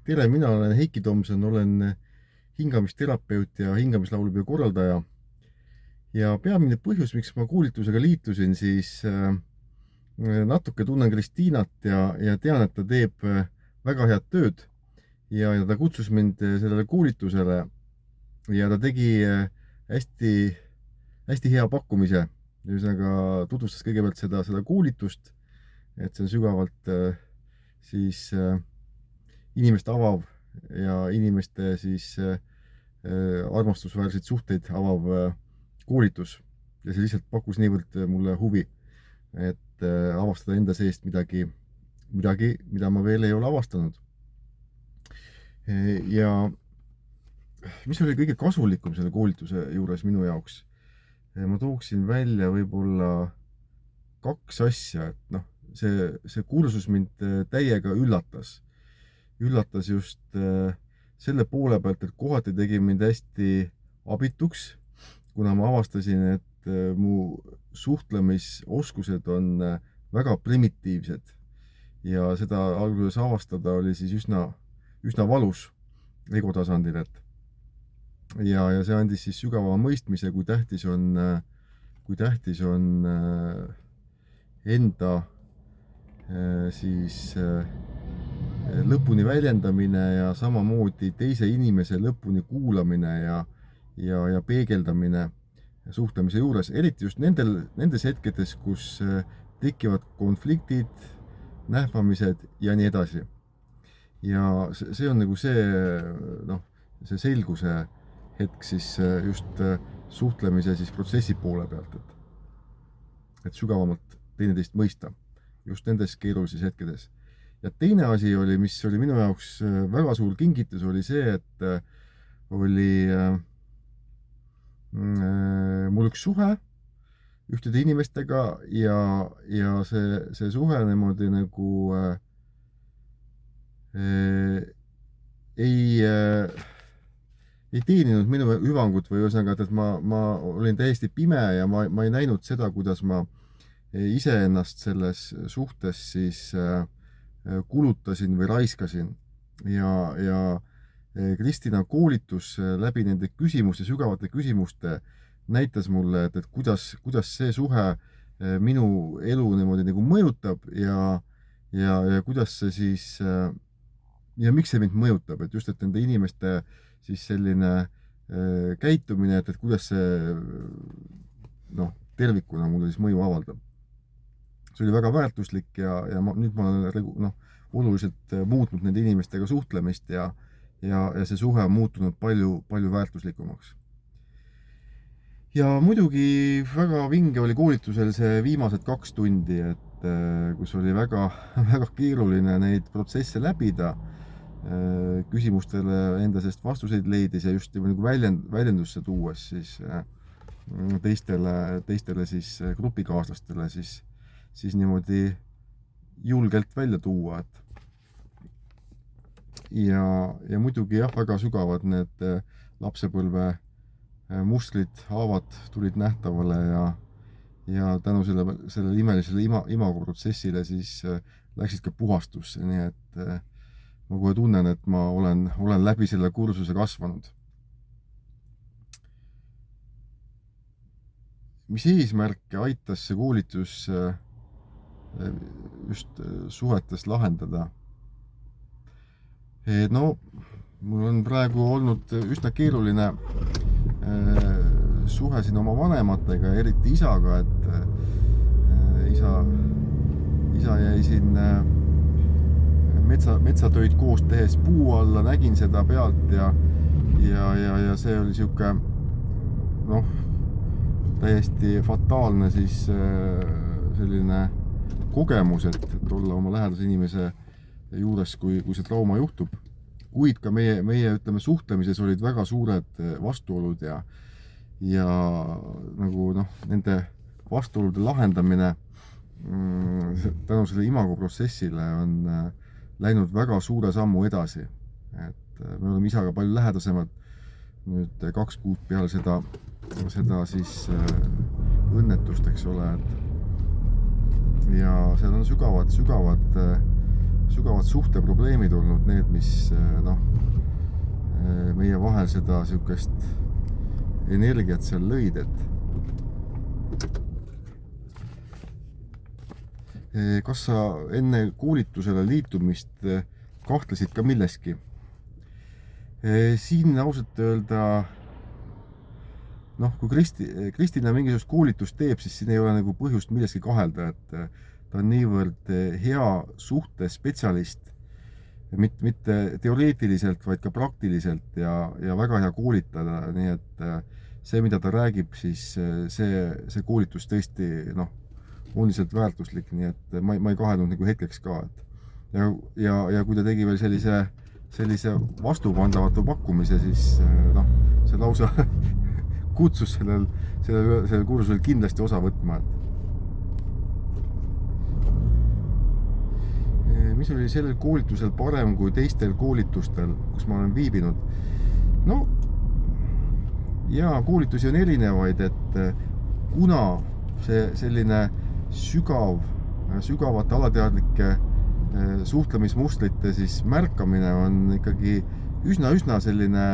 Tere, mina olen Heiki Tomson, olen hingamisterapeut ja hingamislaulupeo korraldaja. Ja peamine põhjus, miks ma koolitusega liitusin, siis natuke tunnen Kristiinat ja tean, et ta teeb väga head tööd ja ta kutsus mind sellele koolitusele ja ta tegi hästi, hästi hea pakkumise. Ühesõnaga tutvustas kõigepealt seda koolitust, et see on sügavalt inimeste avav ja inimeste armastusväärseid suhteid avav koolitus. Ja see lihtsalt pakkus niivõrd mulle huvi, et avastada enda seest midagi, mida ma veel ei ole avastanud. Ja mis oli kõige kasulikum selle koolituse juures minu jaoks? Ma tooksin välja võib-olla 2 asja, et see kursus mind täiega üllatas. Üllatas just selle poole pealt, et kohati tegi mind hästi abituks, kuna ma avastasin, et mu suhtlemisoskused on väga primitiivsed ja seda alguses avastada oli siis üsna valus ego tasandil, ja see andis siis sügava mõistmise, kui tähtis on enda lõpuni väljendamine ja samamoodi teise inimese lõpuni kuulamine ja peegeldamine suhtlemise juures, eriti just nendes hetkedes, kus tekivad konfliktid, nähvamised ja nii edasi. Ja see on nagu see selguse hetk siis just suhtlemise protsessi poole pealt, et sügavamalt teineteist mõista just nendes keerulises hetkedes. Ja teine asi oli, mis oli minu jaoks väga suur kingitus, oli see, et oli mul üks suhe ühtede inimestega ja see suhe niimoodi nagu ei teeninud minu hüvangut või ühesõnaga, et ma olin täiesti pime ja ma ei näinud seda, kuidas ma iseennast selles suhtes siis kulutasin või raiskasin. Ja Kristina koolitus läbi nende küsimuste, sügavate küsimuste näitas mulle, et kuidas see suhe minu elu niimoodi nagu mõjutab ja kuidas see siis ja miks see mind mõjutab, et just, et nende inimeste siis selline käitumine, et kuidas see tervikuna mulle siis mõju avaldab. See oli väga väärtuslik ja nüüd ma olen oluliselt muutnud nende inimestega suhtlemist ja see suhe on muutunud palju väärtuslikumaks. Ja muidugi väga vinge oli koolitusel see viimased 2 tundi, et kus oli väga keeruline neid protsesse läbida, küsimustele enda seest vastuseid leidis ja just nagu väljendusse tuues siis teistele siis grupikaaslastele siis niimoodi julgelt välja tuua, ja muidugi väga sügavad need lapsepõlve mustrid, haavad tulid nähtavale ja tänu sellele imelisele imagoprotsessile siis läksid ka puhastusse, nii et ma kohe tunnen, et ma olen läbi selle kursuse kasvanud. Mis eesmärke aitas see koolitus just suhetest lahendada? Mul on praegu olnud üsna keeruline suhe siin oma vanematega, eriti isaga, et isa jäi siin metsatöid koos tehes puu alla, nägin seda pealt ja see oli siuke täiesti fataalne siis selline kogemus, et olla oma lähedase inimese juures, kui see trauma juhtub. Kuid ka meie ütleme, suhtlemises olid väga suured vastuolud ja nagu nende vastuolude lahendamine tänu selle imagoprotsessile on läinud väga suure sammu edasi. Et me oleme isaga palju lähedasemad nüüd 2 kuud peale seda siis õnnetust, eks ole. Ja seal on sügavad sügavad suhteprobleemid olnud need, mis noh, meie vahel seda sihukest energiat seal lõid, et kas sa enne koolitusele liitumist kahtlesid ka milleski? Siin ausalt öelda, noh, kui Kristina mingisugust koolitust teeb, siis siin ei ole nagu põhjust milleski kahelda, et ta on niivõrd hea suhtespetsialist, mitte teoreetiliselt, vaid ka praktiliselt ja väga hea koolitada, nii et see, mida ta räägib, siis see koolitus tõesti, noh, on lihtsalt väärtuslik, nii et ma ei kahelnud nagu hetkeks ka, et ja kui ta tegi veel sellise vastupandamatu pakkumise, siis noh, see lausa kutsus sellel kursusel kindlasti osa võtma, et mis oli sellel koolitusel parem kui teistel koolitustel, kus ma olen viibinud? No, ja koolitusi on erinevaid, et kuna see selline sügavate alateadlike suhtlemismustrite siis märkamine on ikkagi üsna selline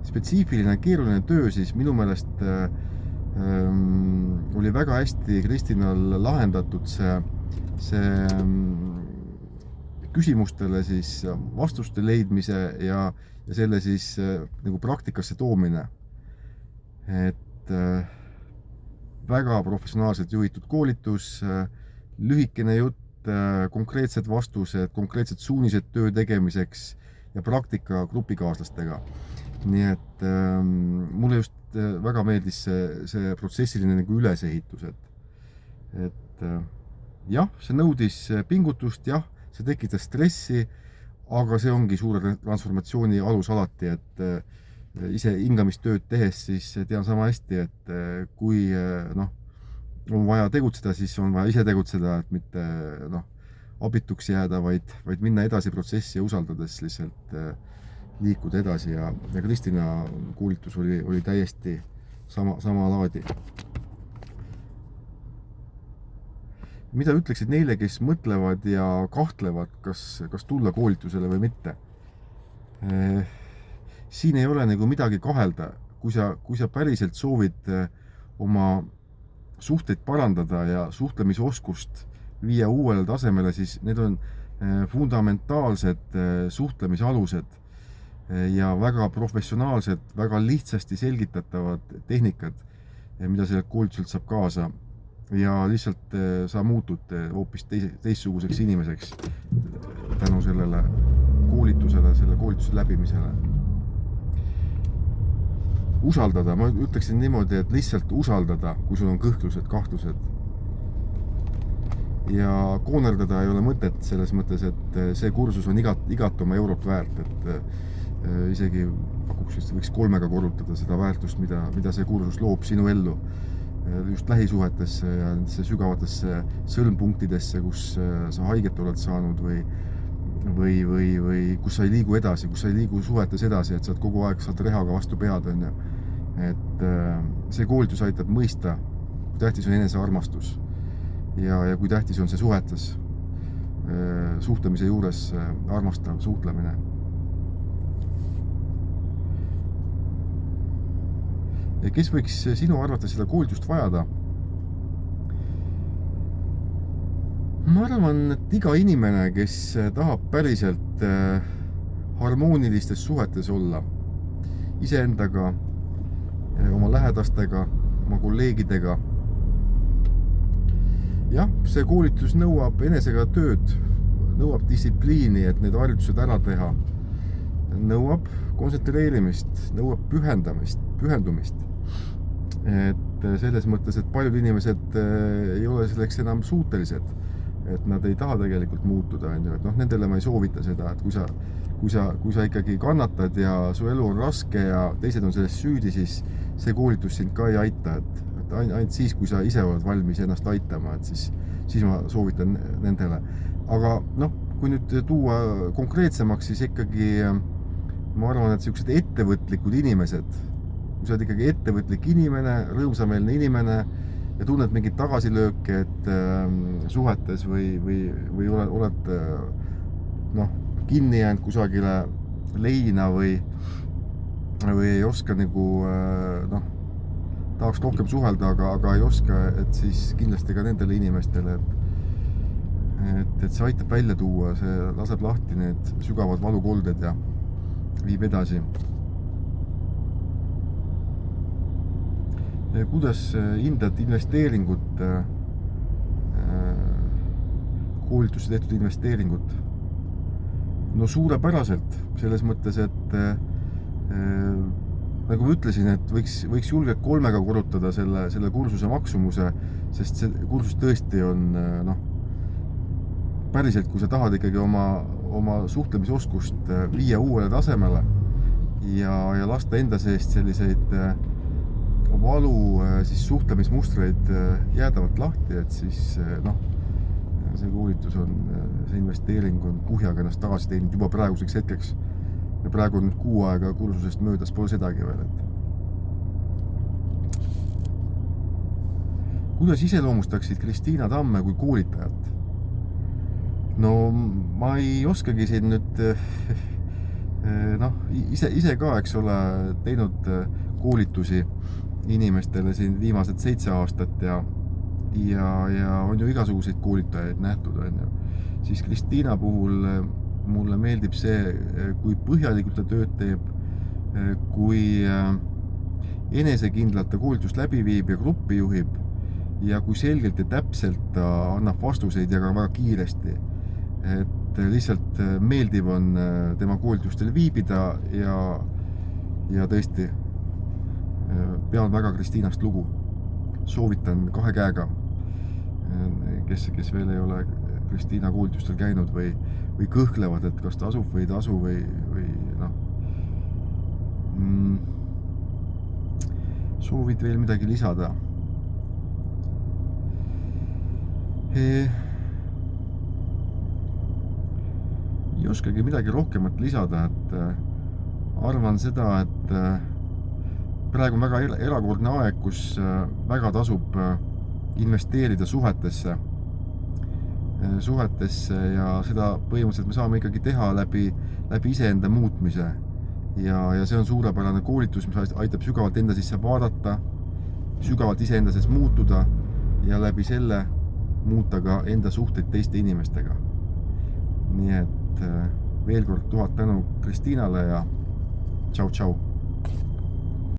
spetsiifiline keeruline töö, siis minu meelest oli väga hästi Kristinal lahendatud see küsimustele siis vastuste leidmise ja selle siis nagu praktikasse toomine. Et väga professionaalselt juhitud koolitus, lühikene jutt, konkreetsed vastused, konkreetsed suunised töö tegemiseks ja praktika grupikaaslastega. Nii et mulle just väga meeldis see protsessiline nagu ülesehitus, et jah, see nõudis pingutust, jah, see tekitas stressi, aga see ongi suure transformatsiooni alus alati, et ise hingamistööd tehes siis tean sama hästi, et kui noh, on vaja tegutseda, siis on vaja ise tegutseda, et mitte noh, abituks jääda, vaid minna edasi protsessi ja usaldades lihtsalt liikuda edasi ja Kristina koolitus oli täiesti sama laadi. Mida ütleksid neile, kes mõtlevad ja kahtlevad, kas tulla koolitusele või mitte? Siin ei ole nagu midagi kahelda. Kui sa päriselt soovid oma suhteid parandada ja suhtlemisoskust viia uuele tasemele, siis need on fundamentaalsed suhtlemisalused ja väga professionaalsed, väga lihtsasti selgitatavad tehnikad, mida sellelt koolituselt saab kaasa. Ja lihtsalt sa muutud hoopis teistsuguseks inimeseks tänu sellele koolitusele, selle koolituse läbimisele. Usaldada, ma ütleksin niimoodi, et lihtsalt usaldada, kui sul on kõhklused, kahtlused. Ja koonerdada ei ole mõtet selles mõttes, et see kursus on igat oma eurot väärt, et isegi pakuks võiks 3 korrutada seda väärtust, mida see kursus loob sinu ellu. Just lähisuhetesse ja nendesse sügavatesse sõlmpunktidesse, kus sa haiget oled saanud või kus sa ei liigu edasi, kus sa ei liigu suhetes edasi, et sa kogu aeg saad rehaga vastu pead, on ju. Et see koolitus aitab mõista, kui tähtis on enesearmastus ja kui tähtis on see suhetes, suhtlemise juures armastav suhtlemine. Ja kes võiks sinu arvates seda koolitust vajada? Ma arvan, et iga inimene, kes tahab päriselt harmoonilistes suhetes olla iseendaga, oma lähedastega, oma kolleegidega. Jah, see koolitus nõuab enesega tööd, nõuab distsipliini, et need harjutused ära teha. Nõuab kontsentreerimist, nõuab pühendumist. Et selles mõttes, et paljud inimesed ei ole selleks enam suutelised, et nad ei taha tegelikult muutuda, et noh, nendele ma ei soovita seda, et kui sa ikkagi kannatad ja su elu on raske ja teised on sellest süüdi, siis see koolitus sind ka ei aita, et ainult siis, kui sa ise oled valmis ennast aitama, et siis ma soovitan nendele. Aga noh, kui nüüd tuua konkreetsemaks, siis ikkagi ma arvan, et sellised ettevõtlikud inimesed, kui sa oled ikkagi ettevõtlik inimene, rõõmsameelne inimene ja tunned mingit tagasilööke, et suhetes või oled kinni jäänud kusagile leina või ei oska nagu tahaks rohkem suhelda, aga ei oska, et siis kindlasti ka nendele inimestele, et see aitab välja tuua, see laseb lahti need sügavad valukolded ja viib edasi. Kuidas hindad investeeringut, koolitusse tehtud investeeringut? No suurepäraselt, selles mõttes, et nagu ma ütlesin, et võiks julgelt 3-ga korrutada selle kursuse maksumuse, sest see kursus tõesti on päriselt, kui sa tahad ikkagi oma suhtlemisoskust viia uuele tasemele ja lasta enda seest selliseid valu siis suhtlemismustreid jäädavalt lahti, et siis see koolitus on, see investeering on kuhjaga ennast tagasi teeninud juba praeguseks hetkeks. Ja praegu on nüüd 6 aega kursusest möödas, pole sedagi veel. Kuidas iseloomustaksid Kristiina Tamme kui koolitajat? No ma ei oskagi siin nüüd ise ka, eks ole, teinud koolitusi inimestele siin viimased 7 aastat ja on ju igasuguseid koolitajaid nähtud, on ju. Siis Kristiina puhul mulle meeldib see, kui põhjalikult ta tööd teeb, kui enesekindlalt ta koolitust läbi viib ja gruppi juhib ja kui selgelt ja täpselt ta annab vastuseid ja ka väga kiiresti. Et lihtsalt meeldiv on tema koolitustel viibida ja tõesti pean väga Kristiinast lugu. Soovitan 2 käega, kes veel ei ole Kristiina koolitustel käinud või kõhklevad, et kas tasub või ei tasu või soovid veel midagi lisada? Ei oskagi midagi rohkemat lisada, et arvan seda, et praegu on väga erakordne aeg, kus väga tasub investeerida suhetesse ja seda põhimõtteliselt me saame ikkagi teha läbi iseenda muutmise ja see on suurepärane koolitus, mis aitab sügavalt enda sisse vaadata, sügavalt iseenda sees muutuda ja läbi selle muuta ka enda suhteid teiste inimestega. Nii et veel kord 1000 tänu Kristiinale ja tšau.